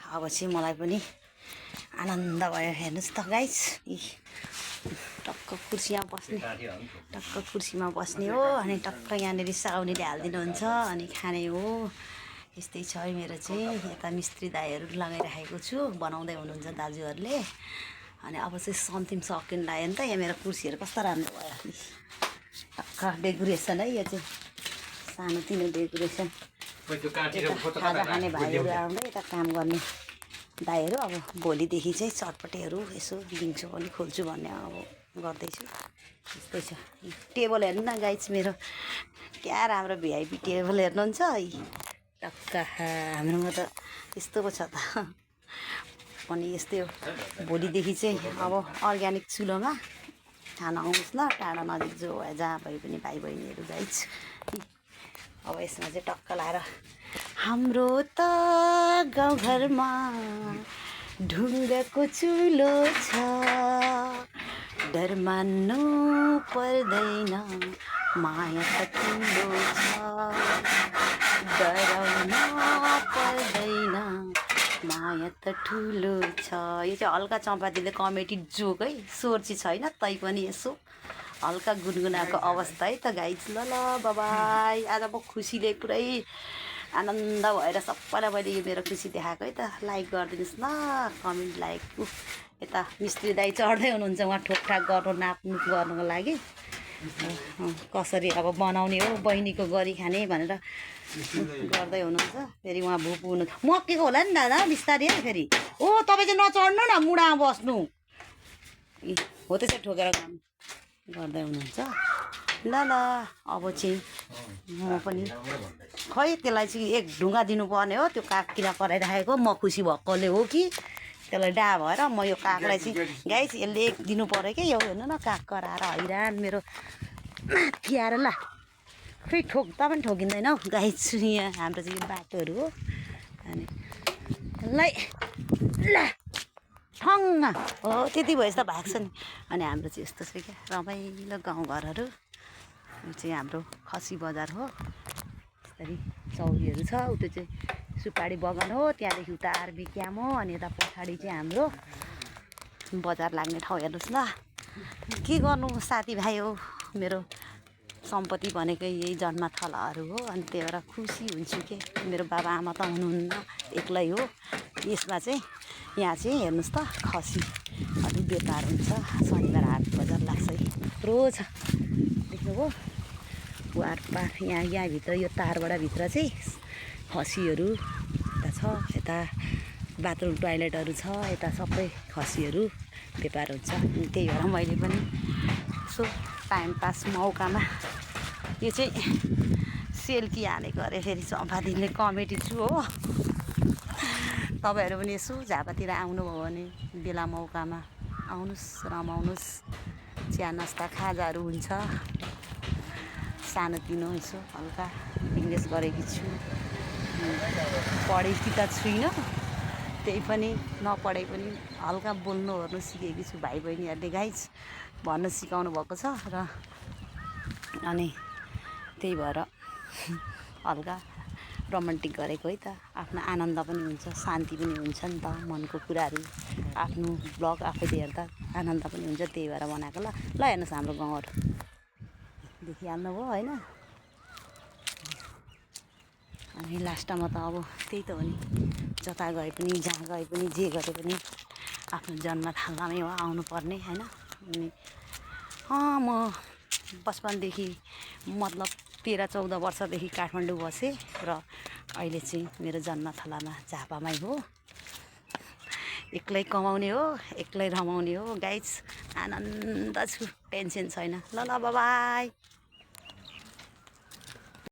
अब चाहिँ मलाई पनि आनन्द भयो। हेर्नुहोस् त गाइस, टक्क कुर्सीमा बस्ने हो अनि टक्क यहाँनिर साउनीले हालिदिनुहुन्छ अनि खाने हो। यस्तै छ है मेरो चाहिँ। यता मिस्त्री दाईहरू लगाइराखेको छु, बनाउँदै हुनुहुन्छ दाजुहरूले। अनि अब चाहिँ अन्तिम सकिन लाग्यो नि त। यहाँ मेरो कुर्सीहरू कस्तो राम्रो भयो। टक्क डेकोरेसन है यो चाहिँ, सानोतिनो डेकोरेसन। खाजा खाने भाइहरू आउँदै यता काम गर्ने दाइहरू। अब भोलिदेखि चाहिँ चटपटेहरू यसो दिन्छु पनि, खोल्छु भन्ने अब गर्दैछु। त्यस्तै छ। टेबल हेर्नु न गाइस, मेरो क्या राम्रो भिआइपी टेबल हेर्नुहुन्छ है। टक्क हाम्रोमा त यस्तो पो छ त। अनि यस्तै हो। भोलिदेखि चाहिँ अब अर्ग्यानिक चुलोमा खाना आउनुहोस् ल, टाढा नजिक जो जहाँ भए पनि भाइ बहिनीहरू गाइस। अब यसमा चाहिँ टक्क लाएर, हाम्रो त गाउँघरमा ढुङ्गाको चुलो छ, डर मान्नु पर्दैन, माया त ठुलो छ, डराउन पर्दैन, माया त ठुलो छ। यो चाहिँ हल्का चम्पातीले कमेडी जोक है, स्वर चाहिँ छैन तै पनि यसो हल्का गुनगुनाएको अवस्था है त गाइज। ल बाबाई। आज म खुसीले पुरै आनन्द भएर सबैलाई मैले यो मेरो खुसी देखाएको है त। लाइक गरिदिनुहोस् ल, कमेन्ट लाइक। यता मिस्त्री दाइ चढ्दै हुनुहुन्छ उहाँ ठोकठाक गर्नु नाप्नु गर्नुको लागि। कसरी अब बनाउने हो बहिनीको गरी खाने भनेर गर्दै हुनुहुन्छ। फेरि उहाँ भुपु हुनु मक्केको होला नि दादा बिस्तारै फेरि। ओ तपाईँ चाहिँ नचढ्नु न, मुढामा बस्नु। हो त्यसरी ठोकेर काम गर्दै हुनुहुन्छ। ल अब चाहिँ म पनि खै त्यसलाई चाहिँ एक ढुङ्गा दिनुपर्ने हो। त्यो काग किन कराइराखेको म खुसी भएकोले हो कि त्यसलाई डा भएर म यो कागलाई चाहिँ गाइस यसले एक दिनु पऱ्यो क्या। यो हेर्नु न काग कराएर हैरान मेरो माथि आएर। ल खै ठोक्दा पनि ठोकिँदैन हौ गाइस। यहाँ हाम्रो चाहिँ यो बाटोहरू हो। अनि ल ठङ्ग हो त्यति भएछ त भाग्छ नि। अनि हाम्रो चाहिँ यस्तो छ क्या रमाइलो गाउँघरहरू। यो चाहिँ हाम्रो खसी बजार हो। यसरी चौरीहरू छ। उता चाहिँ सुपारी बगान हो, त्यहाँदेखि उता आर्मी क्याम्प हो। अनि यता पछाडि चाहिँ हाम्रो बजार लाग्ने ठाउँ। हेर्नुहोस् ल के गर्नु साथीभाइ हो। मेरो सम्पत्ति भनेकै यही जन्मथलाहरू हो। अनि त्यही भएर खुसी हुन्छु के मेरो बाबा आमा त हुनुहुन्न, एक्लै हो। यसमा चाहिँ यहाँ चाहिँ हेर्नुहोस् त खसीहरू व्यापार हुन्छ। शनिबार हाट बजार लाग्छ है, थुप्रो छ देख्नुभयो। वारपार यहाँभित्र यो तारबाट भित्र चाहिँ खसीहरू यता छ। यता बाथरुम टोयलेटहरू छ। यता सबै खसीहरू व्यापार हुन्छ। त्यही भएर मैले पनि यसो टाइम पास मौकामा यो चाहिँ सेल्फी हानेको अरे। फेरि चम्पादीले कमेडी छु हो। तपाईँहरू पनि यसो झापातिर आउनुभयो भने बेला मौकामा आउनुहोस्, रमाउनुहोस्। चिया नास्ता खाजाहरू हुन्छ। सानोतिनो यसो हल्का बिजनेस गरेकी छु। पढेकी त छुइनँ, त्यही पनि नपढे पनि हल्का बोल्नु ओर्नु सिकेकी छु। भाइ बहिनीहरूले गाइस भन्न सिकाउनु भएको छ र अनि त्यही भएर हल्का रोमान्टिक गरेको है त। आफ्नो आनन्द पनि हुन्छ, शान्ति पनि हुन्छ नि त। मनको कुराहरू आफ्नो ब्लग आफैले हेर्दा आनन्द पनि हुन्छ, त्यही भएर बनाएको। ल हेर्नुहोस् हाम्रो गाउँहरू देखिहाल्नु भयो होइन। अनि लास्टमा त अब त्यही त हो नि, जता गए पनि जहाँ गए पनि जे गरे पनि आफ्नो जन्मथलोमै हो आउनुपर्ने होइन। अनि म बचपनदेखि मतलब 13-14 वर्षदेखि काठमाडौँ बसेँ र अहिले चाहिँ मेरो जन्मथलामा झापामै हो। एक्लै कमाउने हो, एक्लै रमाउने हो गाइस। आनन्द छु, टेन्सन छैन। ल बाबाई।